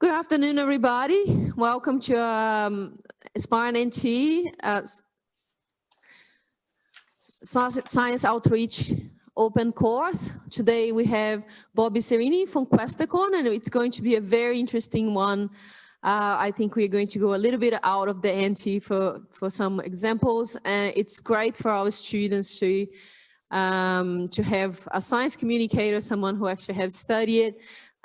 Good afternoon, everybody. Welcome to Aspire NT Science Outreach Open Course. Today we have Bobby Cerini from Questacon, and it's going to be a very interesting one. I think we're going to go a little bit out of the NT for some examples. It's great for our students to have a science communicator, someone who actually has studied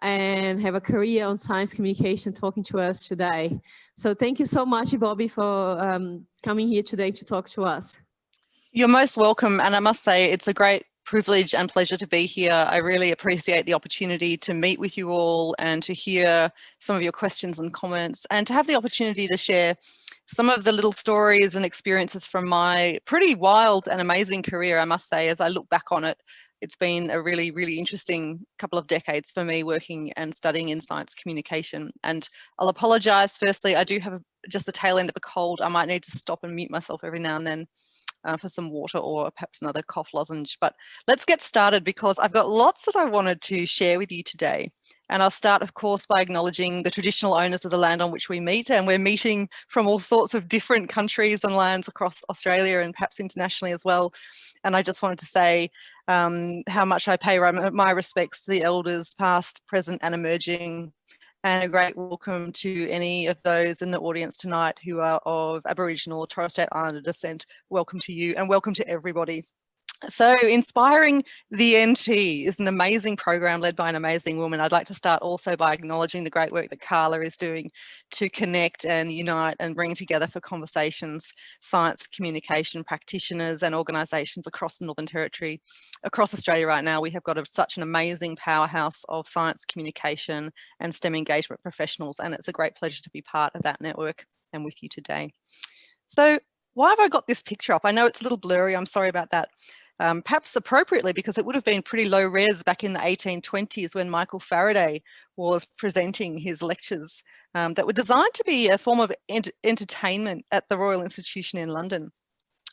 and have a career on science communication talking to us today. So thank you so much, Bobby, for coming here today to talk to us. You're most welcome, and I must say it's a great privilege and pleasure to be here. I really appreciate the opportunity to meet with you all and to hear some of your questions and comments, and to have the opportunity to share some of the little stories and experiences from my pretty wild and amazing career, I must say. As I look back on it, it's been a really, really interesting couple of decades for me working and studying in science communication. And I'll apologise firstly, I do have just the tail end of a cold. I might need to stop and mute myself every now and then for some water or perhaps another cough lozenge. But let's get started, because I've got lots that I wanted to share with you today. And I'll start, of course, by acknowledging the traditional owners of the land on which we meet. And we're meeting from all sorts of different countries and lands across Australia and perhaps internationally as well. And I just wanted to say how much I pay my respects to the elders, past, present and emerging. And a great welcome to any of those in the audience tonight who are of Aboriginal or Torres Strait Islander descent. Welcome to you, and welcome to everybody. So Inspiring the NT is an amazing program led by an amazing woman. I'd like to start also by acknowledging the great work that Carla is doing to connect and unite and bring together for conversations science communication practitioners and organisations across the Northern Territory. Across Australia right now, we have got such an amazing powerhouse of science communication and STEM engagement professionals, and it's a great pleasure to be part of that network and with you today. So why have I got this picture up? I know it's a little blurry, I'm sorry about that. Perhaps appropriately, because it would have been pretty low res back in the 1820s when Michael Faraday was presenting his lectures that were designed to be a form of entertainment at the Royal Institution in London.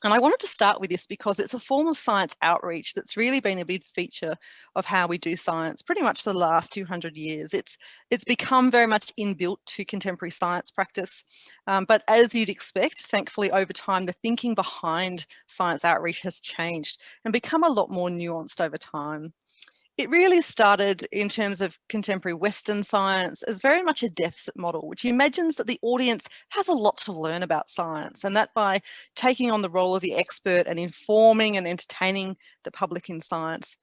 And I wanted to start with this because it's a form of science outreach that's really been a big feature of how we do science pretty much for the last 200 years. It's become very much inbuilt to contemporary science practice. But as you'd expect, thankfully over time, the thinking behind science outreach has changed and become a lot more nuanced over time. It really started in terms of contemporary Western science as very much a deficit model, which imagines that the audience has a lot to learn about science, and that by taking on the role of the expert and informing and entertaining the public in science,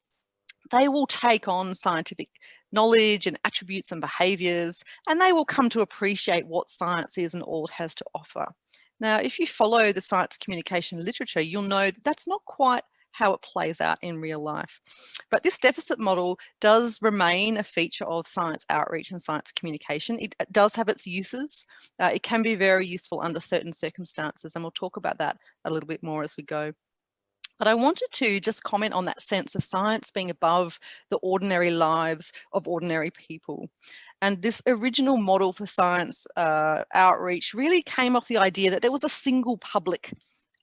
they will take on scientific knowledge and attributes and behaviours, and they will come to appreciate what science is and all it has to offer. Now, if you follow the science communication literature, you'll know that that's not quite how it plays out in real life. But this deficit model does remain a feature of science outreach and science communication. It does have its uses. It can be very useful under certain circumstances, and we'll talk about that a little bit more as we go. But I wanted to just comment on that sense of science being above the ordinary lives of ordinary people. And this original model for science outreach really came off the idea that there was a single public.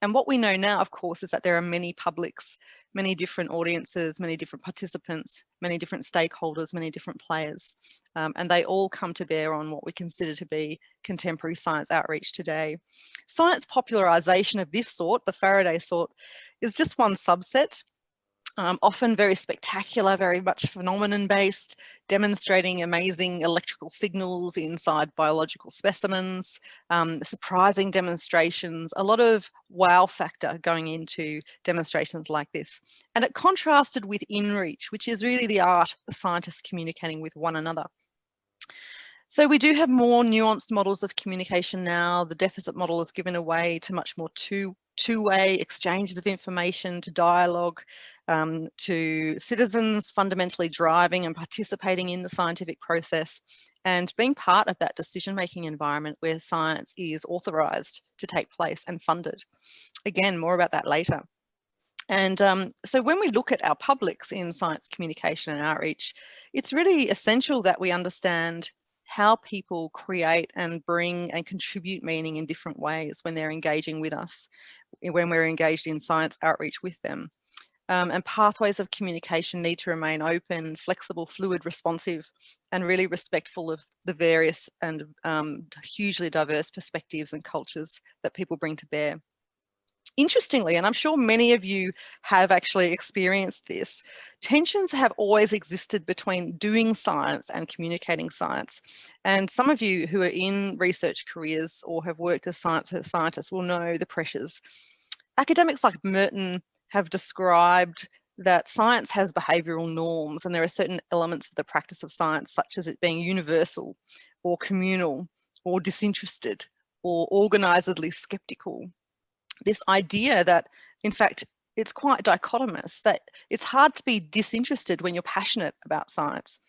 And what we know now, of course, is that there are many publics, many different audiences, many different participants, many different stakeholders, many different players. And they all come to bear on what we consider to be contemporary science outreach today. Science popularisation of this sort, the Faraday sort, is just one subset. Often very spectacular, very much phenomenon-based, demonstrating amazing electrical signals inside biological specimens, surprising demonstrations, a lot of wow factor going into demonstrations like this. And it contrasted with inReach, which is really the art of scientists communicating with one another. So we do have more nuanced models of communication now. The deficit model is given away to much more two-way exchanges of information, to dialogue, to citizens fundamentally driving and participating in the scientific process and being part of that decision-making environment where science is authorised to take place and funded. Again, more about that later. And so when we look at our publics in science communication and outreach, it's really essential that we understand how people create and bring and contribute meaning in different ways when they're engaging with us, when we're engaged in science outreach with them. and pathways of communication need to remain open, flexible, fluid, responsive, and really respectful of the various and hugely diverse perspectives and cultures that people bring to bear. Interestingly, and I'm sure many of you have actually experienced this, tensions have always existed between doing science and communicating science. And some of you who are in research careers or have worked as scientists will know the pressures. Academics like Merton have described that science has behavioural norms, and there are certain elements of the practice of science, such as it being universal or communal or disinterested or organisedly sceptical. This idea that, in fact, it's quite dichotomous, that it's hard to be disinterested when you're passionate about science.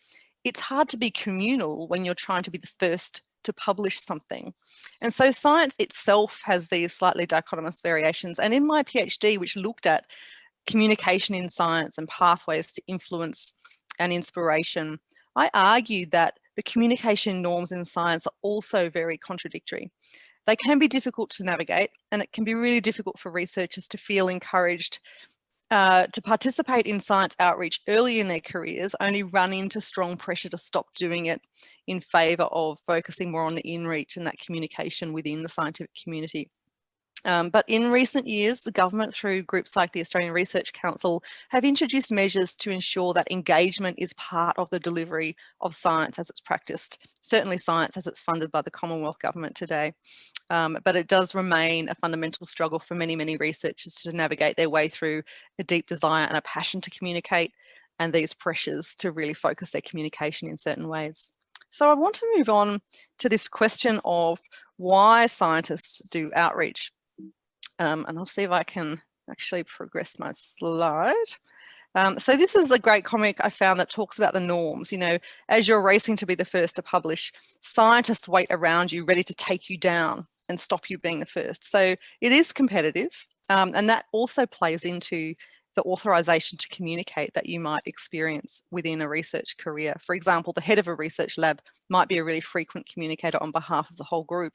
It's hard to be communal when you're trying to be the first to publish something. And so science itself has these slightly dichotomous variations. And in my PhD, which looked at communication in science and pathways to influence and inspiration, I argued that the communication norms in science are also very contradictory. They can be difficult to navigate, and it can be really difficult for researchers to feel encouraged to participate in science outreach early in their careers, only run into strong pressure to stop doing it in favour of focusing more on the in-reach and that communication within the scientific community. But in recent years, the government, through groups like the Australian Research Council, have introduced measures to ensure that engagement is part of the delivery of science as it's practiced, certainly science as it's funded by the Commonwealth Government today. But it does remain a fundamental struggle for many, many researchers to navigate their way through a deep desire and a passion to communicate, and these pressures to really focus their communication in certain ways. So I want to move on to this question of why scientists do outreach. And I'll see if I can actually progress my slide. So this is a great comic I found that talks about the norms. You know, as you're racing to be the first to publish, scientists wait around you ready to take you down and stop you being the first. So it is competitive, and that also plays into the authorization to communicate that you might experience within a research career. For example, the head of a research lab might be a really frequent communicator on behalf of the whole group,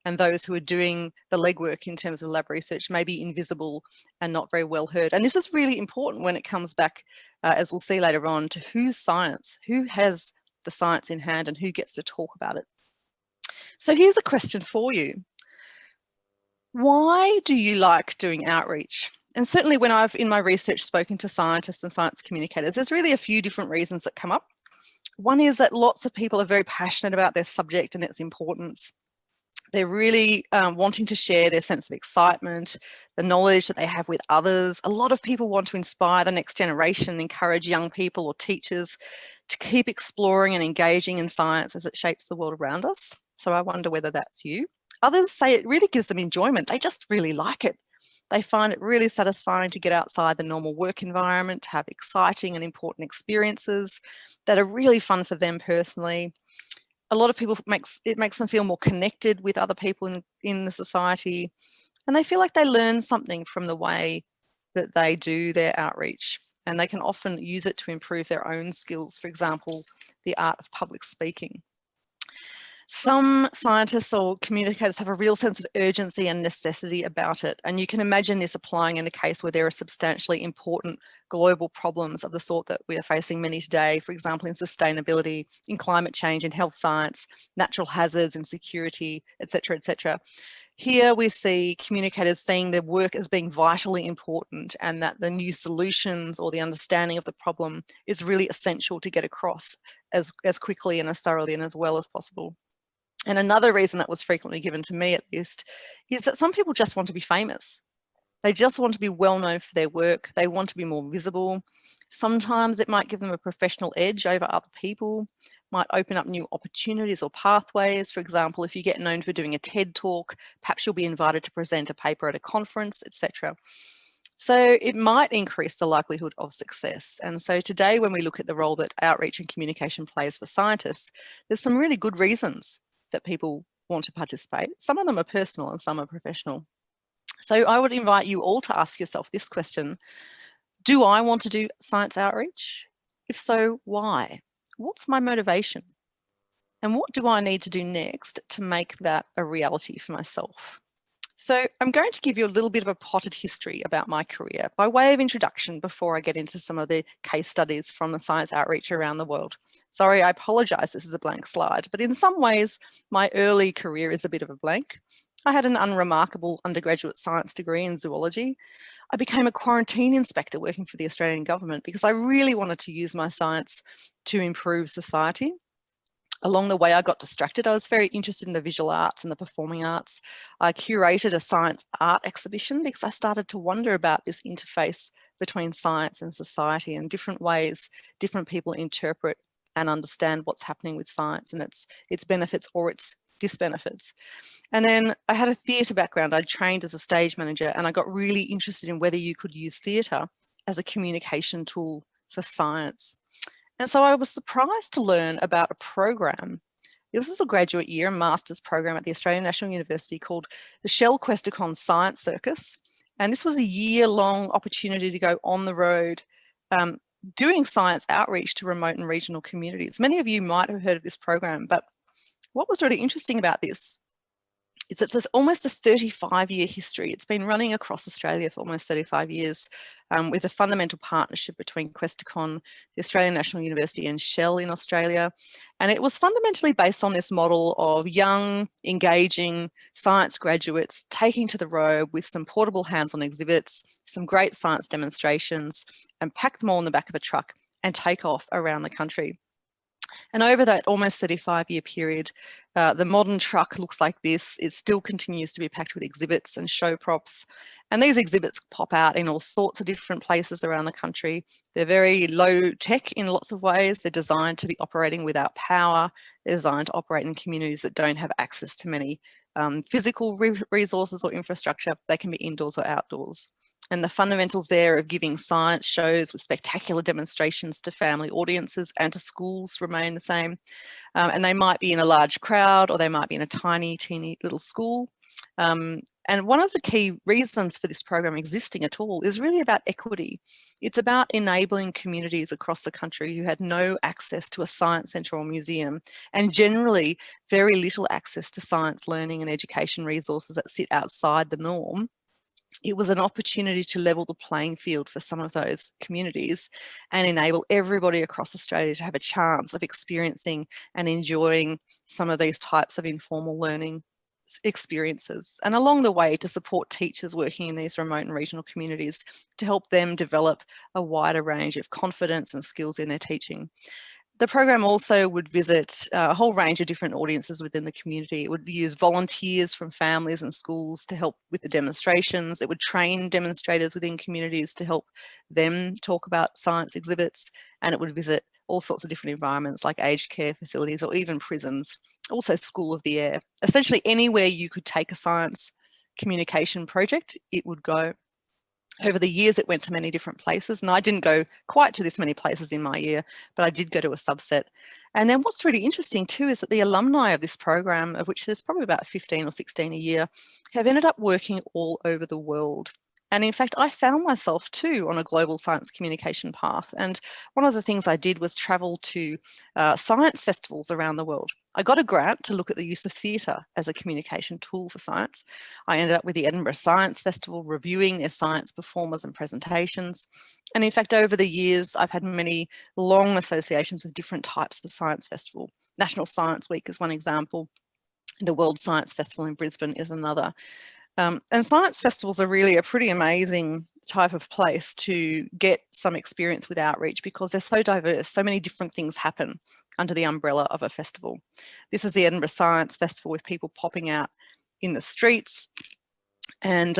and those who are doing the legwork in terms of lab research may be invisible and not very well heard. And this is really important when it comes back, as we'll see later on, to whose science, who has the science in hand and who gets to talk about it. So here's a question for you. Why do you like doing outreach? And certainly when I've, in my research, spoken to scientists and science communicators, there's really a few different reasons that come up. One is that lots of people are very passionate about their subject and its importance. They're really wanting to share their sense of excitement, the knowledge that they have with others. A lot of people want to inspire the next generation, encourage young people or teachers to keep exploring and engaging in science as it shapes the world around us. So I wonder whether that's you. Others say it really gives them enjoyment. They just really like it. They find it really satisfying to get outside the normal work environment, to have exciting and important experiences that are really fun for them personally. A lot of people, it makes them feel more connected with other people in the society, and they feel like they learn something from the way that they do their outreach, and they can often use it to improve their own skills, for example, the art of public speaking. Some scientists or communicators have a real sense of urgency and necessity about it, and you can imagine this applying in a case where there are substantially important global problems of the sort that we are facing many today, for example, in sustainability, in climate change, in health science, natural hazards, in security, etc., etc. Here we see communicators seeing their work as being vitally important, and that the new solutions or the understanding of the problem is really essential to get across as quickly and as thoroughly and as well as possible. And another reason that was frequently given to me, at least, is that some people just want to be famous. They just want to be well known for their work. They want to be more visible. Sometimes it might give them a professional edge over other people, might open up new opportunities or pathways. For example, if you get known for doing a TED talk, perhaps you'll be invited to present a paper at a conference, etc. So it might increase the likelihood of success. And so today, when we look at the role that outreach and communication plays for scientists, there's some really good reasons that people want to participate. Some of them are personal and some are professional. So I would invite you all to ask yourself this question: do I want to do science outreach? If so, why? What's my motivation? And what do I need to do next to make that a reality for myself? So I'm going to give you a little bit of a potted history about my career by way of introduction before I get into some of the case studies from the science outreach around the world. Sorry, I apologise, this is a blank slide, but in some ways, my early career is a bit of a blank. I had an unremarkable undergraduate science degree in zoology. I became a quarantine inspector working for the Australian government because I really wanted to use my science to improve society. Along the way, I got distracted. I was very interested in the visual arts and the performing arts. I curated a science art exhibition because I started to wonder about this interface between science and society and different ways different people interpret and understand what's happening with science and its benefits or its disbenefits. And then I had a theatre background. I trained as a stage manager and I got really interested in whether you could use theatre as a communication tool for science. And so I was surprised to learn about a program. This was a graduate year, a master's program at the Australian National University called the Shell Questacon Science Circus. And this was a year-long opportunity to go on the road doing science outreach to remote and regional communities. Many of you might have heard of this program, but what was really interesting about this is it's almost a 35-year history. It's been running across Australia for almost 35 years with a fundamental partnership between Questacon, the Australian National University and Shell in Australia. And it was fundamentally based on this model of young, engaging science graduates taking to the road with some portable hands-on exhibits, some great science demonstrations, and pack them all in the back of a truck and take off around the country. And over that almost 35-year period, the modern truck looks like this. It still continues to be packed with exhibits and show props. And these exhibits pop out in all sorts of different places around the country. They're very low tech in lots of ways. They're designed to be operating without power. They're designed to operate in communities that don't have access to many physical resources or infrastructure. They can be indoors or outdoors. And the fundamentals there of giving science shows with spectacular demonstrations to family audiences and to schools remain the same. And they might be in a large crowd or they might be in a tiny, teeny little school. And one of the key reasons for this program existing at all is really about equity. It's about enabling communities across the country who had no access to a science centre or museum and generally very little access to science learning and education resources that sit outside the norm. It was an opportunity to level the playing field for some of those communities and enable everybody across Australia to have a chance of experiencing and enjoying some of these types of informal learning experiences, and along the way to support teachers working in these remote and regional communities to help them develop a wider range of confidence and skills in their teaching. The program also would visit a whole range of different audiences within the community. It would use volunteers from families and schools to help with the demonstrations. It would train demonstrators within communities to help them talk about science exhibits, and it would visit all sorts of different environments like aged care facilities or even prisons, also School of the Air. Essentially anywhere you could take a science communication project, it would go. Over the years, it went to many different places, and I didn't go quite to this many places in my year, but I did go to a subset. And then what's really interesting too is that the alumni of this program, of which there's probably about 15 or 16 a year, have ended up working all over the world. And in fact, I found myself too on a global science communication path. And one of the things I did was travel to science festivals around the world. I got a grant to look at the use of theatre as a communication tool for science. I ended up with the Edinburgh Science Festival reviewing their science performers and presentations. And in fact, over the years, I've had many long associations with different types of science festival. National Science Week is one example. The World Science Festival in Brisbane is another. And science festivals are really a pretty amazing type of place to get some experience with outreach because they're so diverse. So many different things happen under the umbrella of a festival. This is the Edinburgh Science Festival with people popping out in the streets. And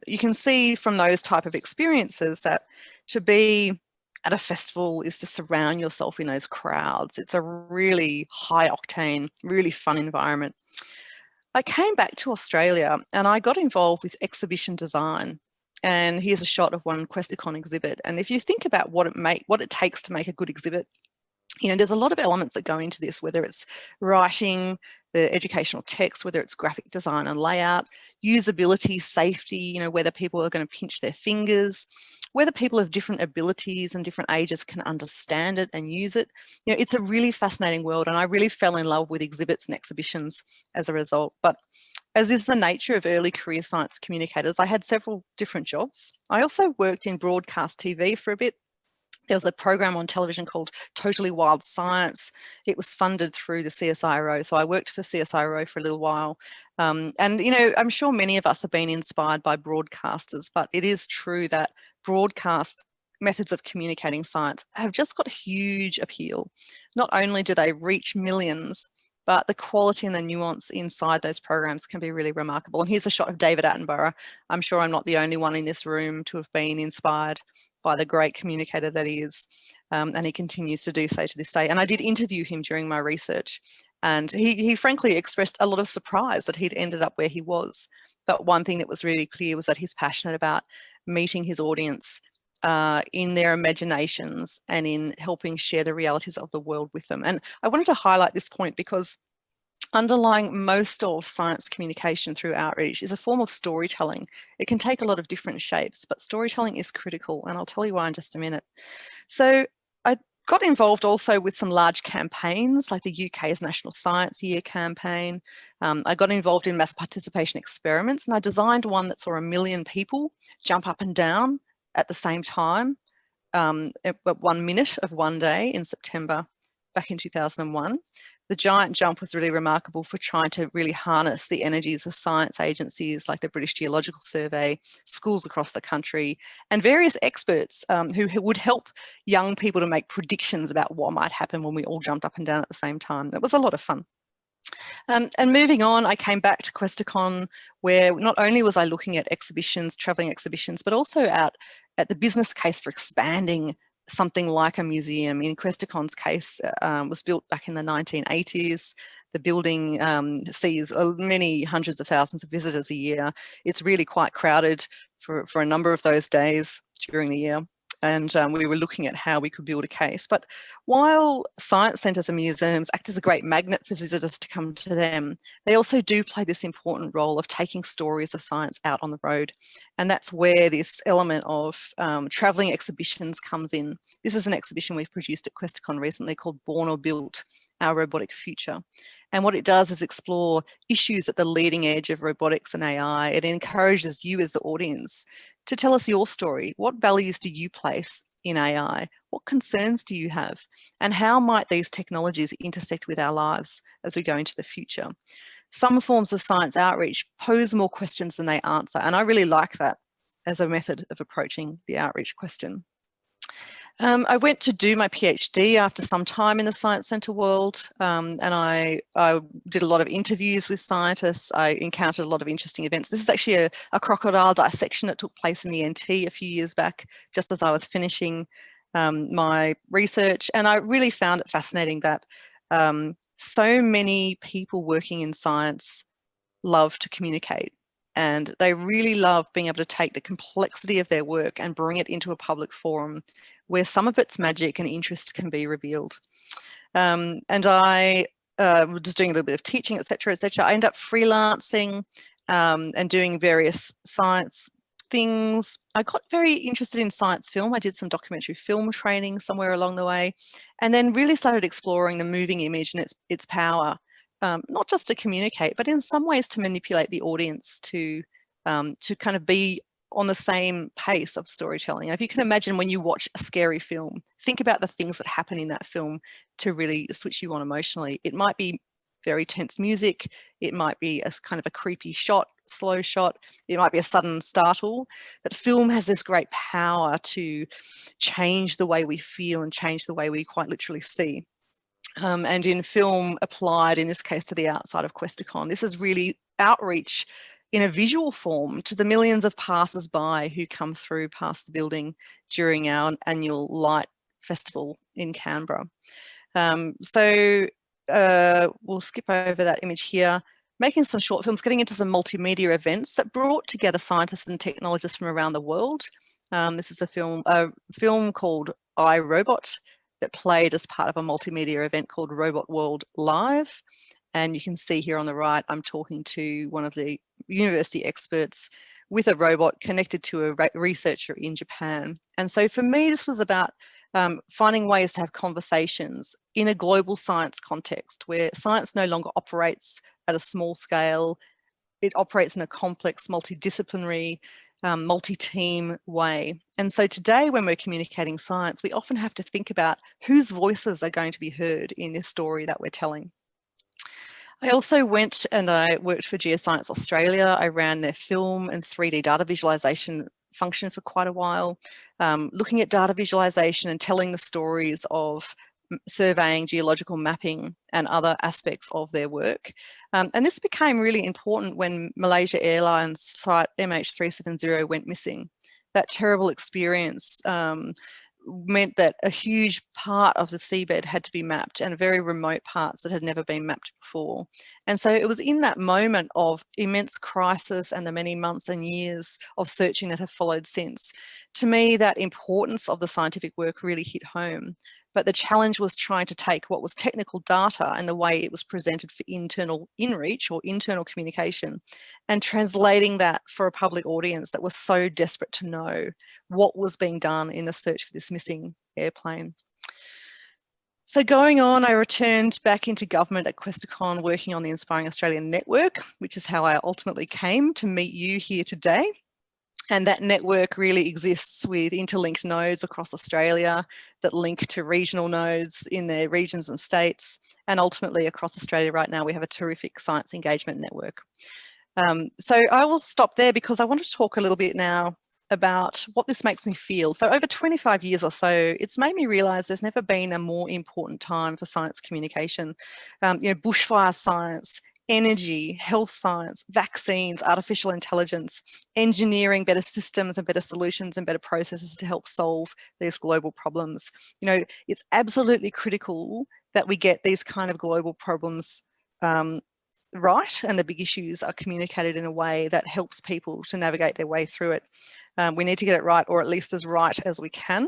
you can see from those type of experiences that to be at a festival is to surround yourself in those crowds. It's a really high octane, really fun environment. I came back to Australia and I got involved with exhibition design. And here's a shot of one Questacon exhibit. And if you think about what it takes to make a good exhibit, you know, there's a lot of elements that go into this, whether it's writing, the educational text, whether it's graphic design and layout, usability, safety, you know, whether people are going to pinch their fingers, whether people of different abilities and different ages can understand it and use it. You know, it's a really fascinating world, and I really fell in love with exhibits and exhibitions as a result. But As is the nature of early career science communicators, I had several different jobs. I also worked in broadcast TV for a bit. There was a program on television called Totally Wild Science. It was funded through the CSIRO. So I worked for CSIRO for a little while. And, you know, I'm sure many of us have been inspired by broadcasters, but it is true that broadcast methods of communicating science have just got huge appeal. Not only do they reach millions, but the quality and the nuance inside those programs can be really remarkable. And here's a shot of David Attenborough. I'm sure I'm not the only one in this room to have been inspired by the great communicator that he is, and he continues to do so to this day. And I did interview him during my research, and he frankly expressed a lot of surprise that he'd ended up where he was. But one thing that was really clear was that he's passionate about meeting his audience in their imaginations and in helping share the realities of the world with them. And I wanted to highlight this point because underlying most of science communication through outreach is a form of storytelling. It can take a lot of different shapes, but storytelling is critical, and I'll tell you why in just a minute. So I got involved also with some large campaigns like the UK's National Science Year campaign. I got involved in mass participation experiments, and I designed one that saw 1 million people jump up and down at the same time at 1 minute of one day in September back in 2001. The giant jump was really remarkable for trying to really harness the energies of science agencies like the British Geological Survey, schools across the country, and various experts who would help young people to make predictions about what might happen when we all jumped up and down at the same time. It was a lot of fun. And moving on, I came back to QuestaCon, where not only was I looking at exhibitions, travelling exhibitions, but also at the business case for expanding something like a museum. In QuestaCon's case, was built back in the 1980s. The building sees many hundreds of thousands of visitors a year. It's really quite crowded for a number of those days during the year. And we were looking at how we could build a case. But while science centres and museums act as a great magnet for visitors to come to them, they also do play this important role of taking stories of science out on the road. And that's where this element of travelling exhibitions comes in. This is an exhibition we've produced at QuestaCon recently called Born or Built, Our Robotic Future. And what it does is explore issues at the leading edge of robotics and AI. It encourages you as the audience to tell us your story. What values do you place in AI? What concerns do you have? And how might these technologies intersect with our lives as we go into the future? Some forms of science outreach pose more questions than they answer, and I really like that as a method of approaching the outreach question. I went to do my PhD after some time in the Science Centre world, and I did a lot of interviews with scientists. I encountered a lot of interesting events. This is actually a crocodile dissection that took place in the NT a few years back, just as I was finishing my research. And I really found it fascinating that so many people working in science love to communicate. And they really love being able to take the complexity of their work and bring it into a public forum where some of its magic and interest can be revealed. And I was just doing a little bit of teaching, etc., etc. I ended up freelancing and doing various science things. I got very interested in science film. I did some documentary film training somewhere along the way, and then really started exploring the moving image and its power. Not just to communicate, but in some ways to manipulate the audience to kind of be on the same pace of storytelling. If you can imagine when you watch a scary film, think about the things that happen in that film to really switch you on emotionally. It might be very tense music. It might be a kind of a creepy shot, slow shot. It might be a sudden startle. But film has this great power to change the way we feel and change the way we quite literally see. And in film applied, in this case, to the outside of QuestaCon, this is really outreach in a visual form to the millions of passers-by who come through past the building during our annual light festival in Canberra. So we'll skip over that image here. Making some short films, getting into some multimedia events that brought together scientists and technologists from around the world. This is a film called I, Robot, that played as part of a multimedia event called Robot World Live. And you can see here on the right, I'm talking to one of the university experts with a robot connected to a researcher in Japan. And so for me, this was about finding ways to have conversations in a global science context where science no longer operates at a small scale it operates in a complex, multidisciplinary, multi-team way. And so today, when we're communicating science, we often have to think about whose voices are going to be heard in this story that we're telling. I also went and I worked for Geoscience Australia. I ran their film and 3D data visualization function for quite a while, looking at data visualization and telling the stories of surveying, geological mapping and other aspects of their work. And this became really important when Malaysia Airlines flight MH370 went missing. That terrible experience meant that a huge part of the seabed had to be mapped, and very remote parts that had never been mapped before. And so it was in that moment of immense crisis and the many months and years of searching that have followed since, to me, that importance of the scientific work really hit home. But the challenge was trying to take what was technical data and the way it was presented for internal inreach or internal communication, and translating that for a public audience that was so desperate to know what was being done in the search for this missing airplane. So going on, I returned back into government at Questacon, working on the Inspiring Australian Network, which is how I ultimately came to meet you here today. And that network really exists with interlinked nodes across Australia that link to regional nodes in their regions and states. And ultimately across Australia right now, we have a terrific science engagement network. So I will stop there because I want to talk a little bit now about what this makes me feel. So over 25 years or so, it's made me realise there's never been a more important time for science communication. Bushfire science, energy, health science, vaccines, artificial intelligence, engineering better systems and better solutions and better processes to help solve these global problems. It's absolutely critical that we get these kind of global problems right, and the big issues are communicated in a way that helps people to navigate their way through it. We need to get it right, or at least as right as we can.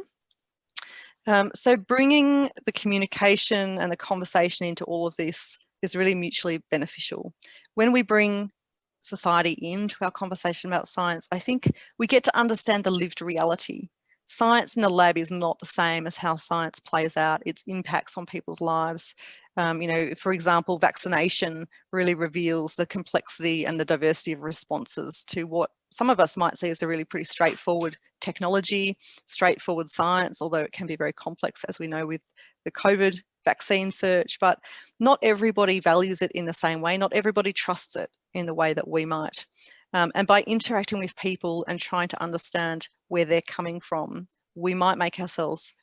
So bringing the communication and the conversation into all of this is really mutually beneficial. When we bring society into our conversation about science, I think we get to understand the lived reality. Science in the lab is not the same as how science plays out, its impacts on people's lives. For example, vaccination really reveals the complexity and the diversity of responses to what some of us might see as a really pretty straightforward technology, straightforward science, although it can be very complex, as we know with the COVID vaccine search. But not everybody values it in the same way. Not everybody trusts it in the way that we might. And by interacting with people and trying to understand where they're coming from, we might make ourselves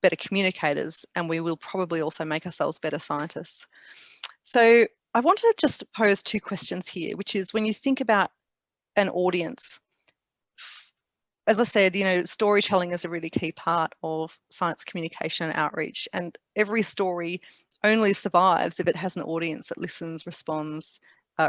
better communicators, and we will probably also make ourselves better scientists. So I want to just pose two questions here, which is, when you think about an audience, as I said, storytelling is a really key part of science communication and outreach, and every story only survives if it has an audience that listens, responds,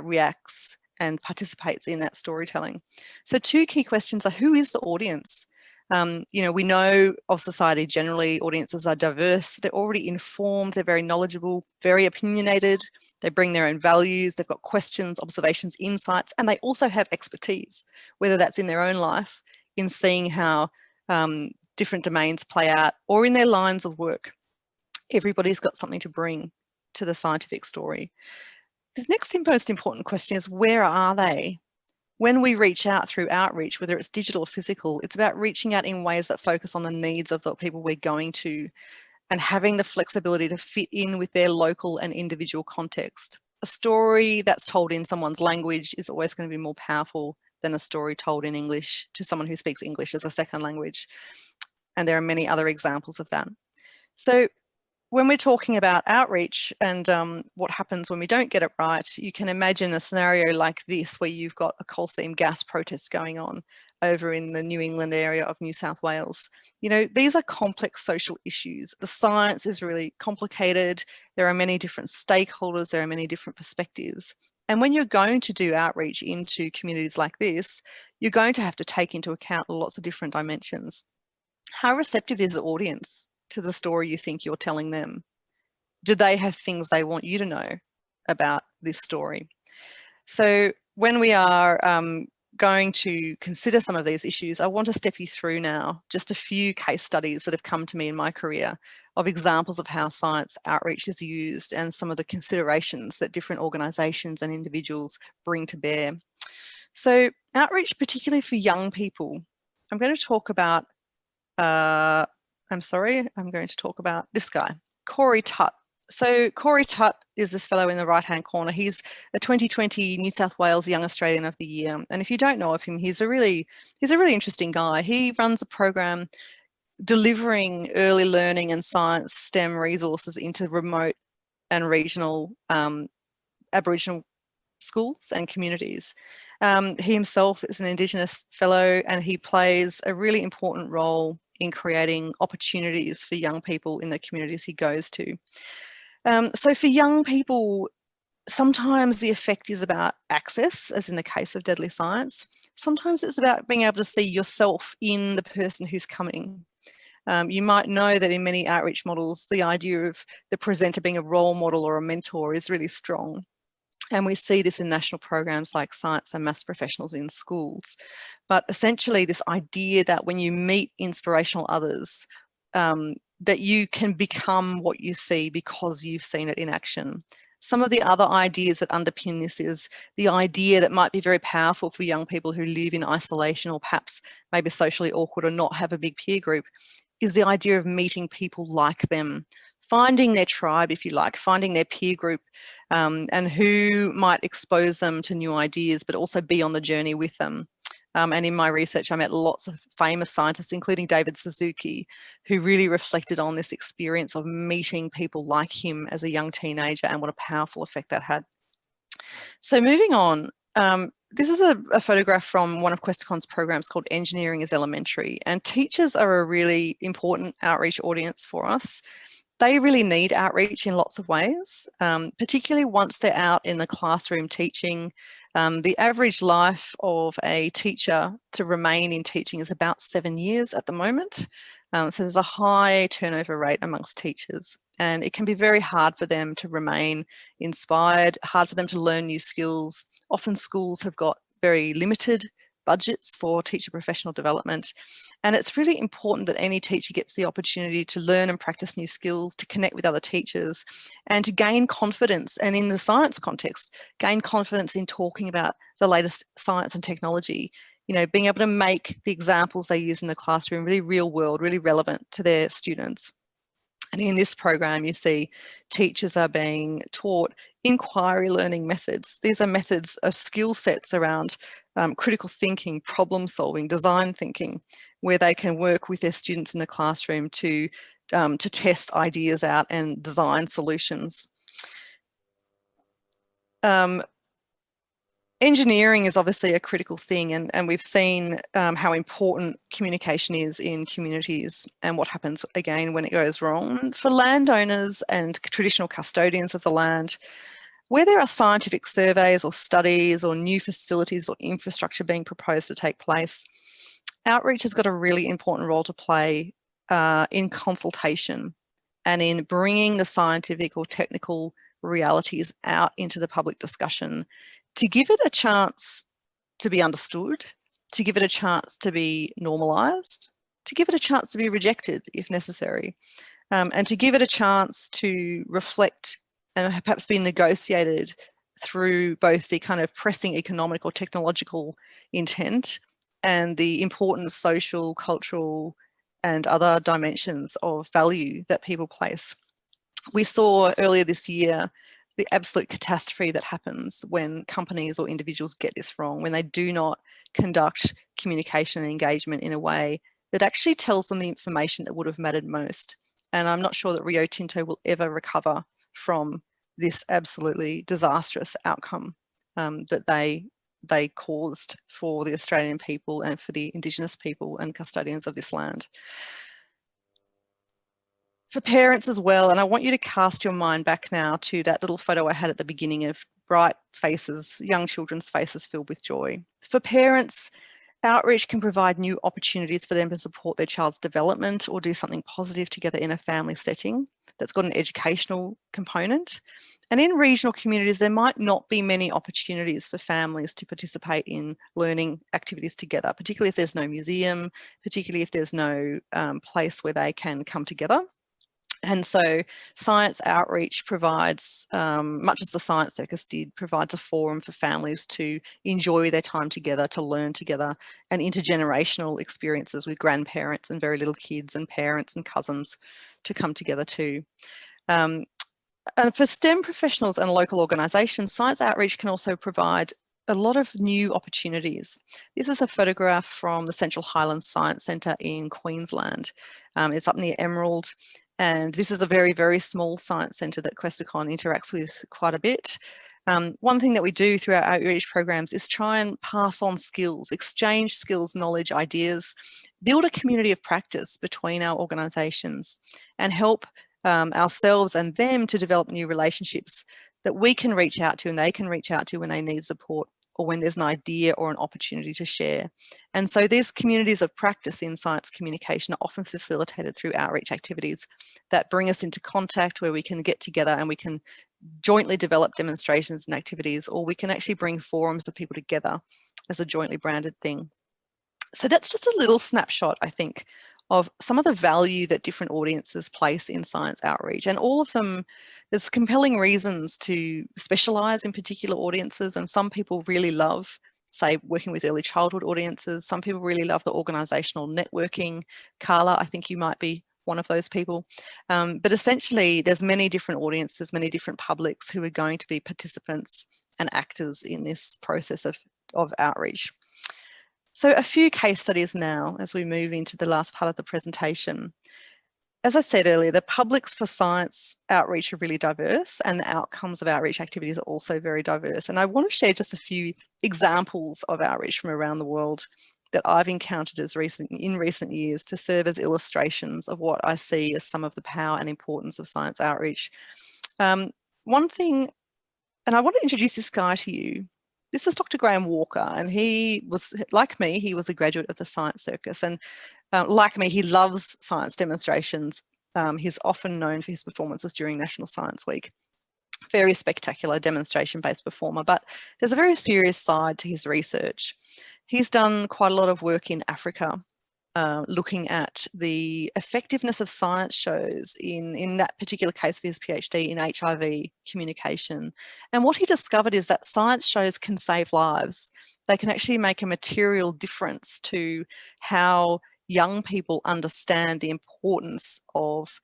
reacts, and participates in that storytelling. So two key questions are: who is the audience? We know of society generally, audiences are diverse, they're already informed, they're very knowledgeable, very opinionated, they bring their own values, they've got questions, observations, insights, and they also have expertise, whether that's in their own life, in seeing how different domains play out, or in their lines of work. Everybody's got something to bring to the scientific story. The next most important question is, where are they? When we reach out through outreach, whether it's digital or physical, it's about reaching out in ways that focus on the needs of the people we're going to, and having the flexibility to fit in with their local and individual context. A story that's told in someone's language is always going to be more powerful than a story told in English to someone who speaks English as a second language. And there are many other examples of that. So when we're talking about outreach and what happens when we don't get it right, you can imagine a scenario like this, where you've got a coal seam gas protest going on over in the New England area of New South Wales. These are complex social issues. The science is really complicated. There are many different stakeholders. There are many different perspectives. And when you're going to do outreach into communities like this, you're going to have to take into account lots of different dimensions. How receptive is the audience to the story you think you're telling them? Do they have things they want you to know about this story? So when we are going to consider some of these issues, I want to step you through now just a few case studies that have come to me in my career of examples of how science outreach is used and some of the considerations that different organisations and individuals bring to bear. So outreach, particularly for young people, I'm going to talk about, I'm going to talk about this guy, Corey Tutt. So Corey Tutt is this fellow in the right-hand corner. He's a 2020 New South Wales Young Australian of the Year. And if you don't know of him, he's a really interesting guy. He runs a program delivering early learning and science STEM resources into remote and regional Aboriginal schools and communities. He himself is an Indigenous fellow, and he plays a really important role in creating opportunities for young people in the communities he goes to. So for young people, sometimes the effect is about access, as in the case of Deadly Science. Sometimes it's about being able to see yourself in the person who's coming. You might know that in many outreach models, the idea of the presenter being a role model or a mentor is really strong. And we see this in national programs like Science and Maths Professionals in schools. But essentially this idea that when you meet inspirational others, that you can become what you see because you've seen it in action. Some of the other ideas that underpin this is the idea that might be very powerful for young people who live in isolation or perhaps maybe socially awkward or not have a big peer group, is the idea of meeting people like them, finding their tribe, if you like, finding their peer group, and who might expose them to new ideas, but also be on the journey with them. And in my research, I met lots of famous scientists, including David Suzuki, who really reflected on this experience of meeting people like him as a young teenager and what a powerful effect that had. So moving on, this is a photograph from one of Questacon's programs called Engineering is Elementary, and teachers are a really important outreach audience for us. They really need outreach in lots of ways, particularly once they're out in the classroom teaching. The average life of a teacher to remain in teaching is about 7 years at the moment. So there's a high turnover rate amongst teachers, and it can be very hard for them to remain inspired, hard for them to learn new skills. Often schools have got very limited budgets for teacher professional development. And it's really important that any teacher gets the opportunity to learn and practice new skills, to connect with other teachers, and to gain confidence. And in the science context, gain confidence in talking about the latest science and technology, you know, being able to make the examples they use in the classroom really real world, really relevant to their students. And in this program, you see teachers are being taught inquiry learning methods. These are methods of skill sets around critical thinking, problem solving, design thinking, where they can work with their students in the classroom to test ideas out and design solutions. Engineering is obviously a critical thing, and we've seen how important communication is in communities and what happens again when it goes wrong. For landowners and traditional custodians of the land, where there are scientific surveys or studies or new facilities or infrastructure being proposed to take place, outreach has got a really important role to play in consultation and in bringing the scientific or technical realities out into the public discussion, to give it a chance to be understood, to give it a chance to be normalised, to give it a chance to be rejected if necessary, and to give it a chance to reflect and perhaps be negotiated through both the kind of pressing economic or technological intent and the important social, cultural, and other dimensions of value that people place. We saw earlier this year the absolute catastrophe that happens when companies or individuals get this wrong, when they do not conduct communication and engagement in a way that actually tells them the information that would have mattered most. And I'm not sure that Rio Tinto will ever recover from this absolutely disastrous outcome that they caused for the Australian people and for the Indigenous people and custodians of this land. For parents as well, and I want you to cast your mind back now to that little photo I had at the beginning of bright faces, young children's faces filled with joy. For parents, outreach can provide new opportunities for them to support their child's development or do something positive together in a family setting that's got an educational component. And in regional communities, there might not be many opportunities for families to participate in learning activities together, particularly if there's no museum, particularly if there's no place where they can come together. And so science outreach provides, much as the Science Circus did, provides a forum for families to enjoy their time together, to learn together, and intergenerational experiences with grandparents and very little kids and parents and cousins to come together too. And for STEM professionals and local organisations, science outreach can also provide a lot of new opportunities. This is a photograph from the Central Highlands Science Centre in Queensland. It's up near Emerald, and this is a very, very small science centre that Questacon interacts with quite a bit. One thing that we do through our outreach programs is try and pass on skills, exchange skills, knowledge, ideas, build a community of practice between our organisations, and help ourselves and them to develop new relationships that we can reach out to and they can reach out to when they need support or when there's an idea or an opportunity to share. And so these communities of practice in science communication are often facilitated through outreach activities that bring us into contact, where we can get together and we can jointly develop demonstrations and activities, or we can actually bring forums of people together as a jointly branded thing. So that's just a little snapshot, I think, of some of the value that different audiences place in science outreach. And all of them, there's compelling reasons to specialise in particular audiences, and some people really love, say, working with early childhood audiences. Some people really love the organisational networking. Carla, I think you might be one of those people. But essentially, there's many different audiences, many different publics who are going to be participants and actors in this process of outreach. So a few case studies now as we move into the last part of the presentation. As I said earlier, the publics for science outreach are really diverse, and the outcomes of outreach activities are also very diverse. And I want to share just a few examples of outreach from around the world that I've encountered in recent years to serve as illustrations of what I see as some of the power and importance of science outreach. One thing, and I want to introduce this guy to you. This is Dr. Graham Walker, and he was, like me, he was a graduate of the Science Circus, and like me, he loves science demonstrations. He's often known for his performances during National Science Week. Very spectacular demonstration-based performer, but there's a very serious side to his research. He's done quite a lot of work in Africa, looking at the effectiveness of science shows in that particular case for his PhD in HIV communication. And what he discovered is that science shows can save lives. They can actually make a material difference to how young people understand the importance of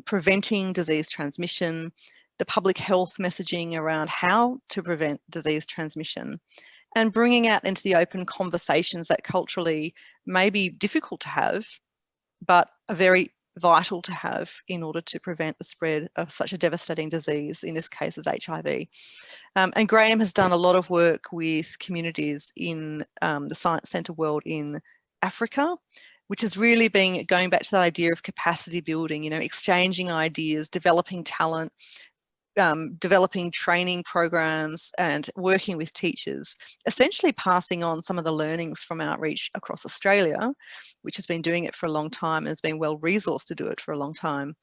preventing disease transmission, the public health messaging around how to prevent disease transmission, and bringing out into the open conversations that culturally may be difficult to have, but are very vital to have in order to prevent the spread of such a devastating disease, in this case as HIV. And Graham has done a lot of work with communities in the Science Centre world in Africa, which is really going back to that idea of capacity building, you know, exchanging ideas, developing talent, developing training programs and working with teachers, essentially passing on some of the learnings from outreach across Australia, which has been doing it for a long time and has been well resourced to do it for a long time,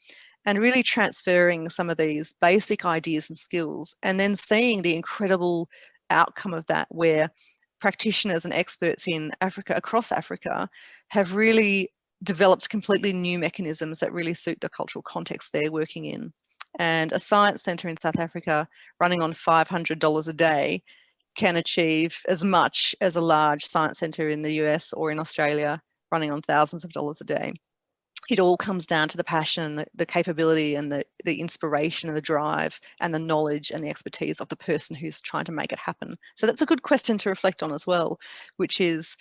and really transferring some of these basic ideas and skills, and then seeing the incredible outcome of that, where practitioners and experts in Africa, across Africa, have really developed completely new mechanisms that really suit the cultural context they're working in. And a science centre in South Africa running on $500 a day can achieve as much as a large science centre in the US or in Australia running on thousands of dollars a day. It all comes down to the passion, the capability and the inspiration and the drive and the knowledge and the expertise of the person who's trying to make it happen. So that's a good question to reflect on as well, which is,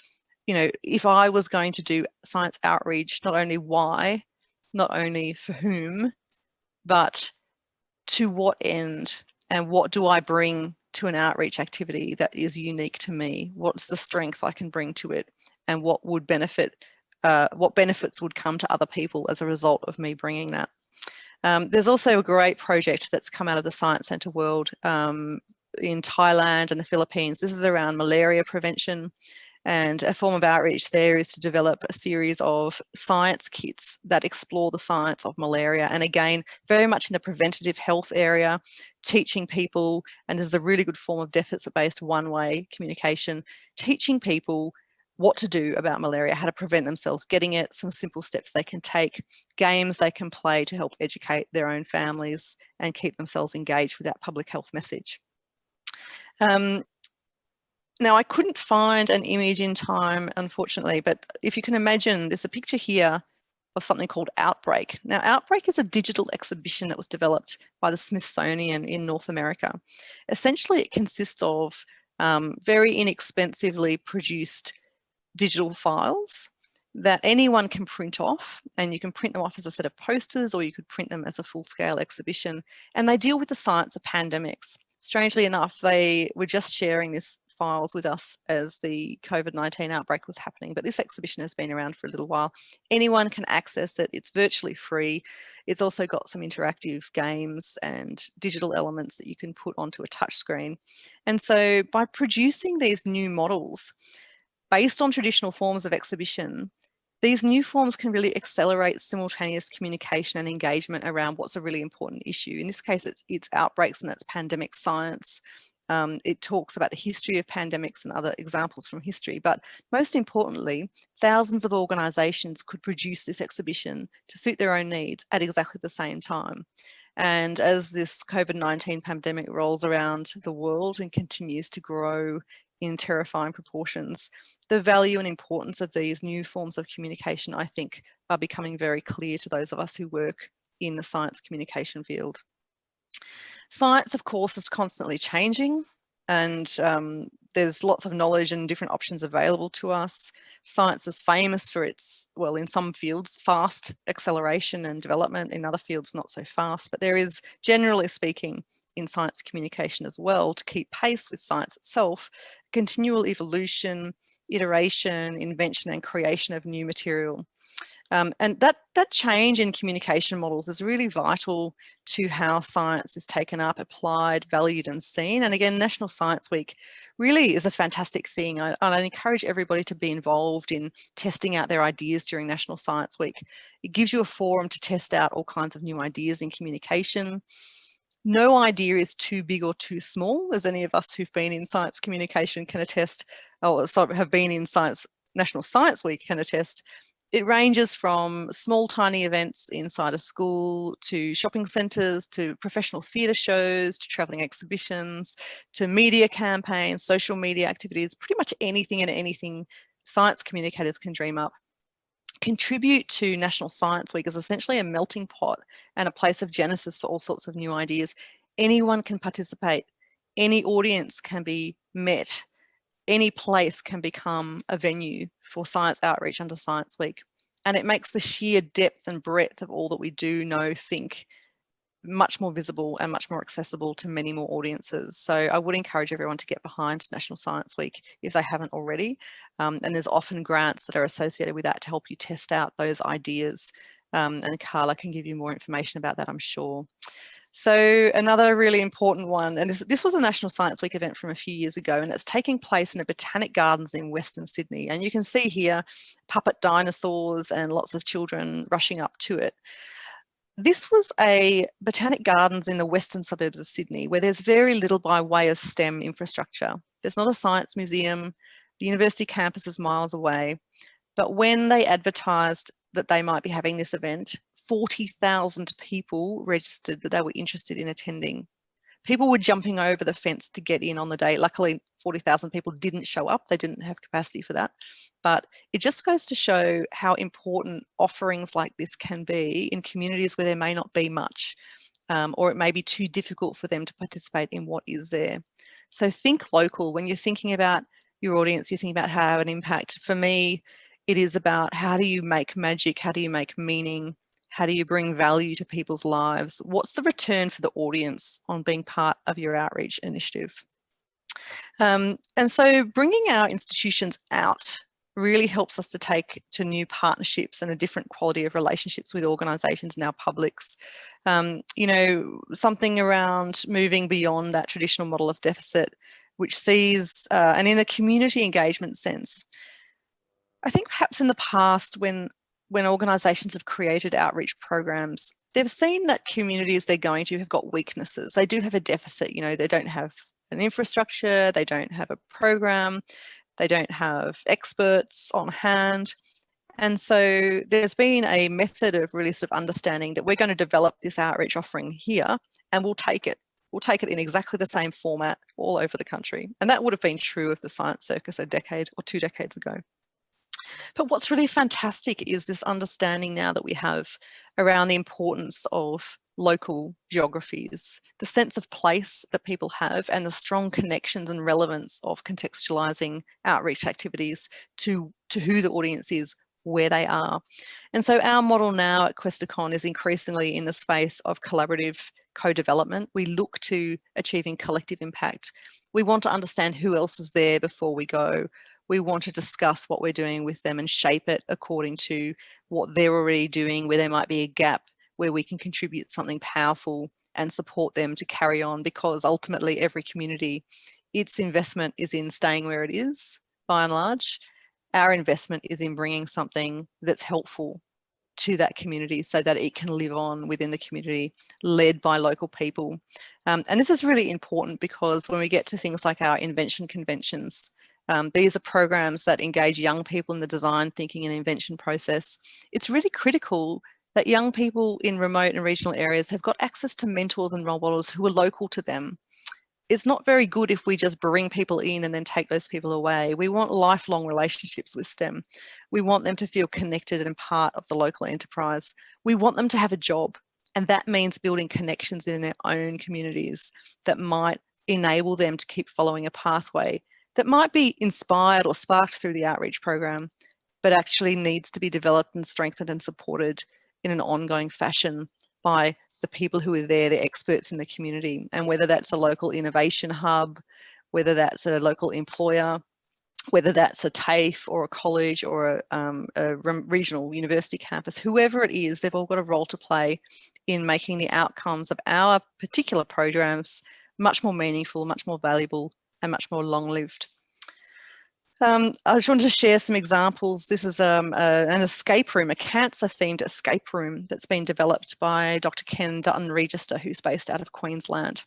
you know, if I was going to do science outreach, not only why, not only for whom, but to what end, and what do I bring to an outreach activity that is unique to me? What's the strength I can bring to it, and what would benefit, what benefits would come to other people as a result of me bringing that? There's also a great project that's come out of the Science Centre world in Thailand and the Philippines. This is around malaria prevention. And a form of outreach there is to develop a series of science kits that explore the science of malaria. And again, very much in the preventative health area, teaching people, and this is a really good form of deficit-based one-way communication, teaching people what to do about malaria, how to prevent themselves getting it, some simple steps they can take, games they can play to help educate their own families and keep themselves engaged with that public health message. Now, I couldn't find an image in time, unfortunately, but if you can imagine, there's a picture here of something called Outbreak. Now, Outbreak is a digital exhibition that was developed by the Smithsonian in North America. Essentially, it consists of very inexpensively produced digital files that anyone can print off, and you can print them off as a set of posters, or you could print them as a full-scale exhibition, and they deal with the science of pandemics. Strangely enough, they were just sharing this files with us as the COVID-19 outbreak was happening, but this exhibition has been around for a little while. Anyone can access it. It's virtually free. It's also got some interactive games and digital elements that you can put onto a touchscreen. And so by producing these new models based on traditional forms of exhibition, these new forms can really accelerate simultaneous communication and engagement around what's a really important issue. In this case, it's outbreaks and it's pandemic science. It talks about the history of pandemics and other examples from history, but most importantly, thousands of organisations could produce this exhibition to suit their own needs at exactly the same time. And as this COVID-19 pandemic rolls around the world and continues to grow in terrifying proportions, the value and importance of these new forms of communication, I think, are becoming very clear to those of us who work in the science communication field. Science, of course, is constantly changing, and there's lots of knowledge and different options available to us. Science is famous for its, well, in some fields, fast acceleration and development, in other fields not so fast, but there is, generally speaking, in science communication as well, to keep pace with science itself, continual evolution, iteration, invention and creation of new material. And that change in communication models is really vital to how science is taken up, applied, valued and seen. And again, National Science Week really is a fantastic thing. I encourage everybody to be involved in testing out their ideas during National Science Week. It gives you a forum to test out all kinds of new ideas in communication. No idea is too big or too small, as any of us who've been in science communication can attest, or have been in National Science Week can attest. It ranges from small, tiny events inside a school to shopping centres, to professional theatre shows, to travelling exhibitions, to media campaigns, social media activities, pretty much anything and anything science communicators can dream up. Contribute to National Science Week is essentially a melting pot and a place of genesis for all sorts of new ideas. Anyone can participate, any audience can be met, any place can become a venue for science outreach under Science Week. And it makes the sheer depth and breadth of all that we do know, think, much more visible and much more accessible to many more audiences. So I would encourage everyone to get behind National Science Week if they haven't already. And there's often grants that are associated with that to help you test out those ideas. And Carla can give you more information about that, I'm sure. So another really important one, and this was a National Science Week event from a few years ago, and it's taking place in a botanic gardens in Western Sydney. And you can see here puppet dinosaurs and lots of children rushing up to it. This was a botanic gardens in the western suburbs of Sydney, where there's very little by way of STEM infrastructure. There's not a science museum, the university campus is miles away. But when they advertised that they might be having this event, 40,000 people registered that they were interested in attending. People were jumping over the fence to get in on the day. Luckily, 40,000 people didn't show up. They didn't have capacity for that. But it just goes to show how important offerings like this can be in communities where there may not be much, or it may be too difficult for them to participate in what is there. So think local. When you're thinking about your audience, you're thinking about how to have an impact. For me, it is about how do you make magic? How do you make meaning? How do you bring value to people's lives? What's the return for the audience on being part of your outreach initiative? And so bringing our institutions out really helps us to take to new partnerships and a different quality of relationships with organisations and our publics. You know, something around moving beyond that traditional model of deficit, which sees, and in the community engagement sense, I think perhaps in the past when organisations have created outreach programs, they've seen that communities they're going to have got weaknesses. They do have a deficit, you know, they don't have an infrastructure, they don't have a program, they don't have experts on hand. And so there's been a method of really sort of understanding that we're going to develop this outreach offering here, and we'll take it. We'll take it in exactly the same format all over the country. And that would have been true of the Science Circus a decade or 2 decades ago. But what's really fantastic is this understanding now that we have around the importance of local geographies, the sense of place that people have, and the strong connections and relevance of contextualizing outreach activities to who the audience is, where they are. And so our model now at QuestaCon is increasingly in the space of collaborative co-development. We look to achieving collective impact. We want to understand who else is there before we go. We want to discuss what we're doing with them and shape it according to what they're already doing, where there might be a gap where we can contribute something powerful and support them to carry on, because ultimately every community, its investment is in staying where it is, by and large. Our investment is in bringing something that's helpful to that community so that it can live on within the community, led by local people. And this is really important because when we get to things like our invention conventions, these are programs that engage young people in the design thinking and invention process. It's really critical that young people in remote and regional areas have got access to mentors and role models who are local to them. It's not very good if we just bring people in and then take those people away. We want lifelong relationships with STEM. We want them to feel connected and part of the local enterprise. We want them to have a job, and that means building connections in their own communities that might enable them to keep following a pathway that might be inspired or sparked through the outreach program, but actually needs to be developed and strengthened and supported in an ongoing fashion by the people who are there, the experts in the community. And whether that's a local innovation hub, whether that's a local employer, whether that's a TAFE or a college or a regional university campus, whoever it is, they've all got a role to play in making the outcomes of our particular programs much more meaningful, much more valuable, and much more long-lived. I just wanted to share some examples. This is an escape room, a cancer-themed escape room that's been developed by Dr. Ken Dutton-Register, who's based out of Queensland.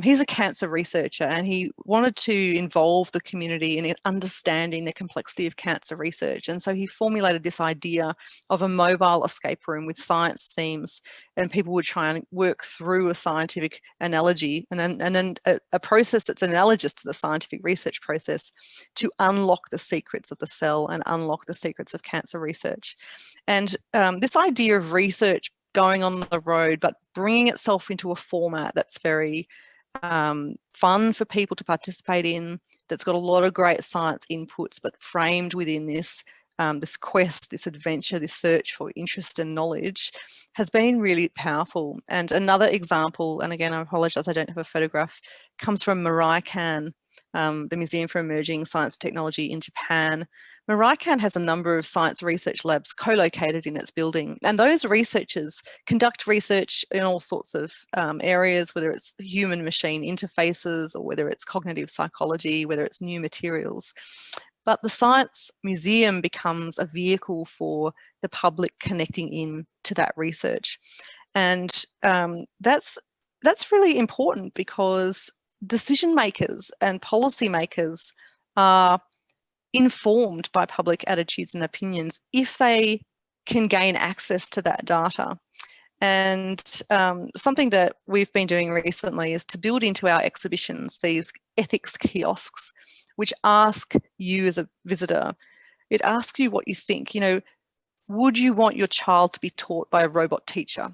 He's a cancer researcher, and he wanted to involve the community in understanding the complexity of cancer research. And so he formulated this idea of a mobile escape room with science themes, and people would try and work through a scientific analogy and then a process that's analogous to the scientific research process to unlock the secrets of the cell and unlock the secrets of cancer research. And this idea of research going on the road, but bringing itself into a format that's very fun for people to participate in, that's got a lot of great science inputs, but framed within this this quest, this adventure, this search for interest and knowledge, has been really powerful. And another example, and again, I apologise, I don't have a photograph, comes from Maraikan, the Museum for Emerging Science and Technology in Japan. Maraikan has a number of science research labs co-located in its building, and those researchers conduct research in all sorts of areas, whether it's human-machine interfaces or whether it's cognitive psychology, whether it's new materials. But the Science Museum becomes a vehicle for the public connecting in to that research. And that's really important, because decision makers and policy makers are informed by public attitudes and opinions if they can gain access to that data. And something that we've been doing recently is to build into our exhibitions these ethics kiosks, which ask you as a visitor, it asks you what you think. You know, would you want your child to be taught by a robot teacher?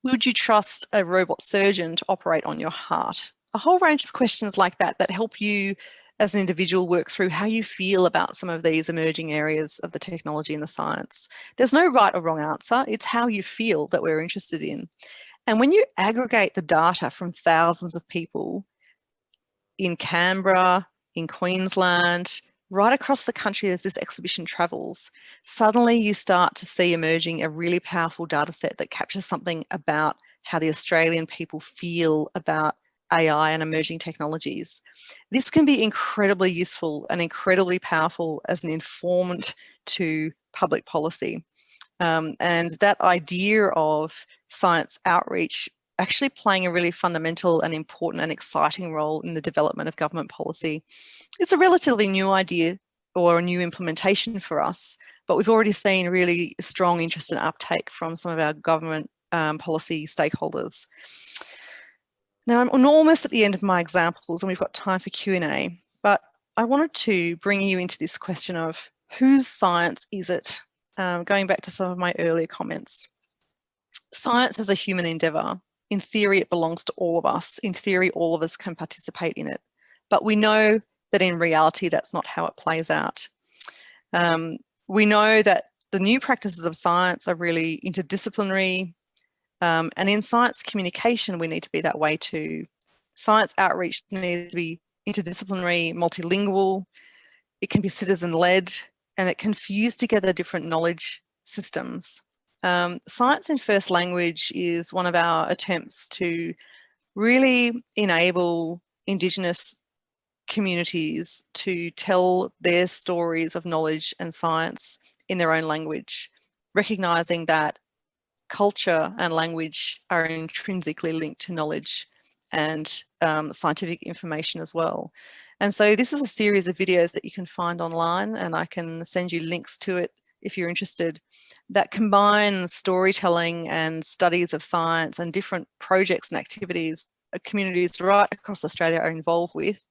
Would you trust a robot surgeon to operate on your heart? A whole range of questions like that that help you as an individual work through how you feel about some of these emerging areas of the technology and the science. There's no right or wrong answer. It's how you feel that we're interested in. And when you aggregate the data from thousands of people in Canberra, in Queensland, right across the country as this exhibition travels, suddenly you start to see emerging a really powerful data set that captures something about how the Australian people feel about AI and emerging technologies. This can be incredibly useful and incredibly powerful as an informant to public policy. And that idea of science outreach actually playing a really fundamental and important and exciting role in the development of government policy. It's a relatively new idea or a new implementation for us, but we've already seen really strong interest and uptake from some of our government policy stakeholders. Now, I'm almost at the end of my examples and we've got time for Q&A, but I wanted to bring you into this question of whose science is it? Going back to some of my earlier comments. Science is a human endeavour. In theory, it belongs to all of us. In theory, all of us can participate in it. But we know that in reality, that's not how it plays out. We know that the new practices of science are really interdisciplinary, and in science communication, we need to be that way too. Science outreach needs to be interdisciplinary, multilingual. It can be citizen-led, and it can fuse together different knowledge systems. Science in first language is one of our attempts to really enable Indigenous communities to tell their stories of knowledge and science in their own language, recognising that culture and language are intrinsically linked to knowledge and scientific information as well. And so this is a series of videos that you can find online, and I can send you links to it if you're interested, that combines storytelling and studies of science and different projects and activities communities right across Australia are involved with,